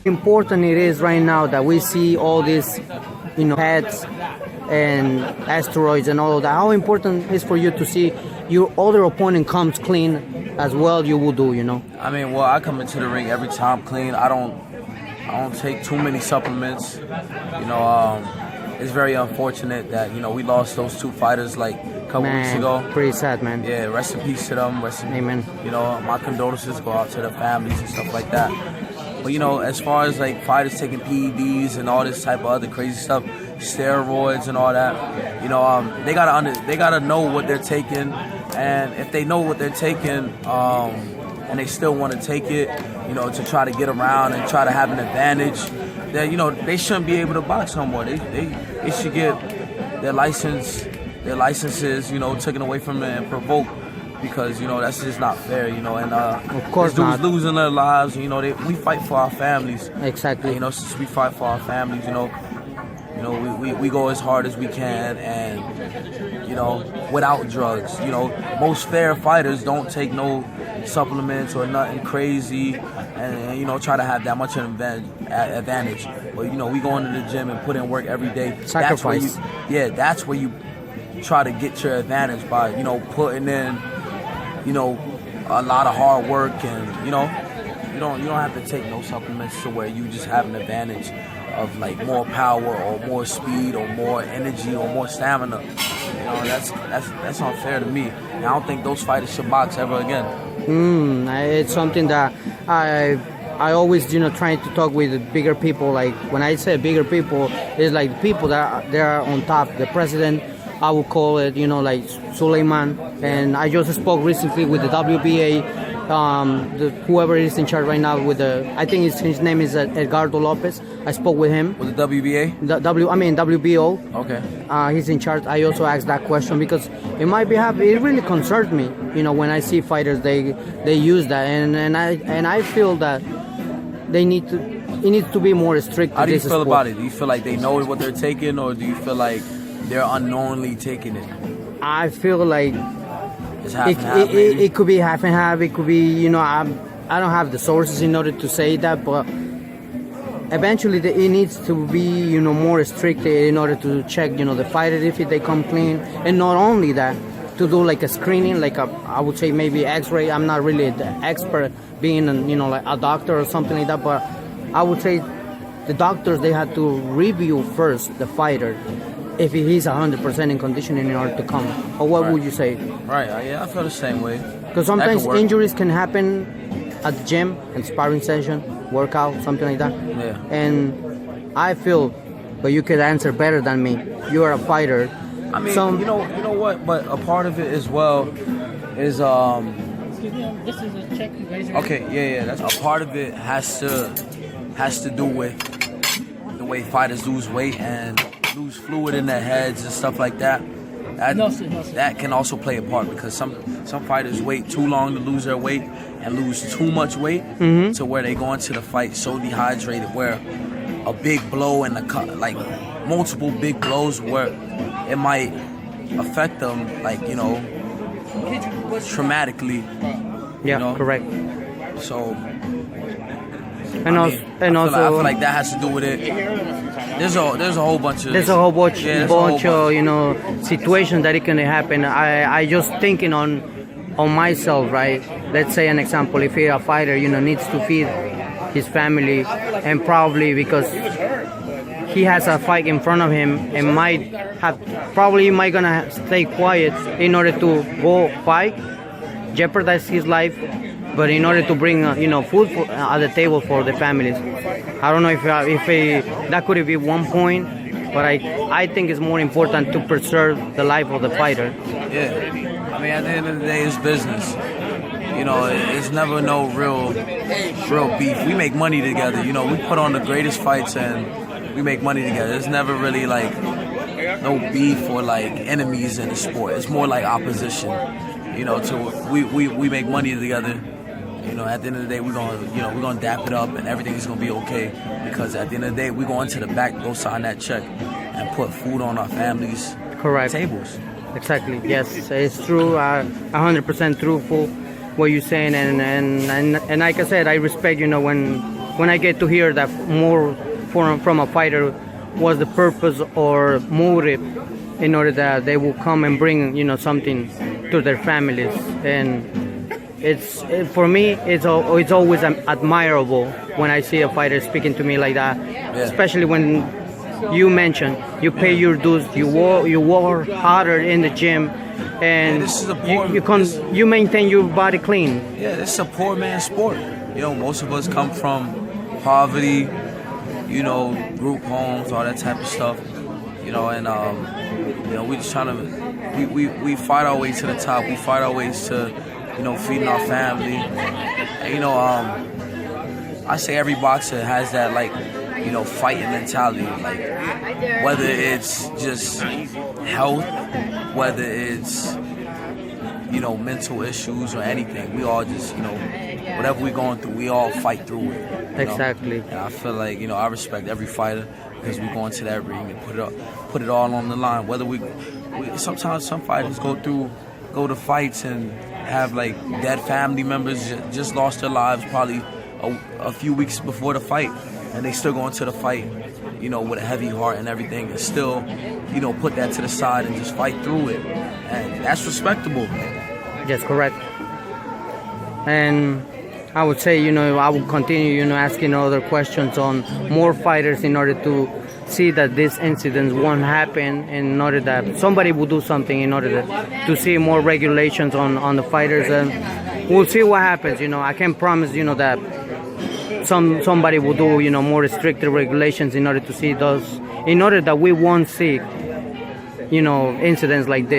Important it is right now that we see all these, PEDs and asteroids and all of that. How important is for you to see your other opponent comes clean as well? You will do, I mean, well, I come into the ring every time clean. I don't take too many supplements. It's very unfortunate that we lost those two fighters like a couple weeks ago. Pretty sad, man. Yeah, rest in peace to them. Amen. My condolences go out to their families and stuff like that. But as far as like fighters taking PEDs and all this type of other crazy stuff, steroids and all that, they gotta know what they're taking, and if they know what they're taking, and they still want to take it, to try to get around and try to have an advantage, that they shouldn't be able to box no more. They should get their licenses, taken away from them and provoked. Because that's just not fair, and of course these dudes losing their lives. We fight for our families. Exactly. Since we fight for our families, we go as hard as we can, and without drugs. Most fair fighters don't take no supplements or nothing crazy, and try to have that much of an advantage. But we go into the gym and put in work every day. Sacrifice. That's where you try to get your advantage by putting in a lot of hard work, and you don't have to take no supplements to where you just have an advantage of like more power or more speed or more energy or more stamina. That's unfair to me. And I don't think those fighters should box ever again. It's something that I always trying to talk with bigger people. Like when I say bigger people, it's like the people that are on top, the president. I would call it, like Suleiman. And I just spoke recently with the WBA, whoever is in charge right now with I think his name is Edgardo Lopez. I spoke with him. With the WBA? WBO. Okay. He's in charge. I also asked that question because it might be happening. It really concerns me, when I see fighters, they use that. And I feel that it needs to be more strict. How do you feel about it? Do you feel like they know what they're taking, or do you feel like they're unknowingly taking it? I feel like it's half and half, maybe? It could be half and half. It could be, I don't have the sources in order to say that, but eventually it needs to be, more strict in order to check, the fighter if they come clean. And not only that, to do like a screening, like I would say maybe X-ray. I'm not really the expert being, like a doctor or something like that, but I would say the doctors, they had to review first the fighter if he's 100% in condition in order to come. Or what would you say? Right, yeah, I feel the same way. Because sometimes injuries can happen at the gym, and sparring session, workout, something like that. Yeah. And I feel, but you could answer better than me. You are a fighter. I mean, you know what? But a part of it as well is Excuse me, this is a check. You guys are okay, yeah. That's a part of it has to do with the way fighters lose weight and lose fluid in their heads and stuff like that. That can also play a part, because some fighters wait too long to lose their weight and lose too much weight to where they go into the fight so dehydrated, where a big blow and like multiple big blows, where it might affect them, like traumatically. Yeah, correct. So. I feel like that has to do with it. There's a whole bunch of situations that it can happen. I just thinking on myself, right? Let's say an example. If you're a fighter, needs to feed his family, and probably because he has a fight in front of him, and might gonna stay quiet in order to go fight, jeopardize his life. But in order to bring, food at the table for the families, I don't know if that could be one point, but I think it's more important to preserve the life of the fighter. Yeah, I mean, at the end of the day, it's business. It's never no real beef. We make money together. We put on the greatest fights and we make money together. It's never really like no beef or like enemies in the sport. It's more like opposition. We make money together. At the end of the day, we're gonna dap it up, and everything's gonna be okay. Because at the end of the day, we're going to the back, go sign that check, and put food on our families' tables. Exactly. Yes, it's true. 100% truthful what you're saying, and like I said, I respect when when I get to hear that more from a fighter, was the purpose or motive in order that they will come and bring, you know, something to their families. And for me, it's always admirable when I see a fighter speaking to me like that, especially when you mention you pay your dues, you work harder in the gym, and this is you maintain your body clean. Yeah, this is a poor man's sport. You know, most of us come from poverty, you know, group homes, all that type of stuff. You know, and you know, we just trying to we fight our way to the top. We fight our ways to, you know, feeding our family. And, you know, I say every boxer has that, like, you know, fighting mentality. Like, whether it's just health, whether it's, you know, mental issues or anything, we all just, you know, whatever we're going through, we all fight through it. Exactly. And I feel like, you know, I respect every fighter because we go into that ring and put it all on the line. Whether we sometimes some fighters go to fights and have like dead family members just lost their lives probably a few weeks before the fight, and they still go into the fight, you know, with a heavy heart and everything, and still, you know, put that to the side and just fight through it, and that's respectable. Yes, correct. And I would say, you know, I will continue, you know, asking other questions on more fighters in order to see that these incidents won't happen, and in order that somebody will do something in order to see more regulations on the fighters. And we'll see what happens. You know, I can't promise, you know, that somebody will do, you know, more stricter regulations in order to see those, in order that we won't see, you know, incidents like this.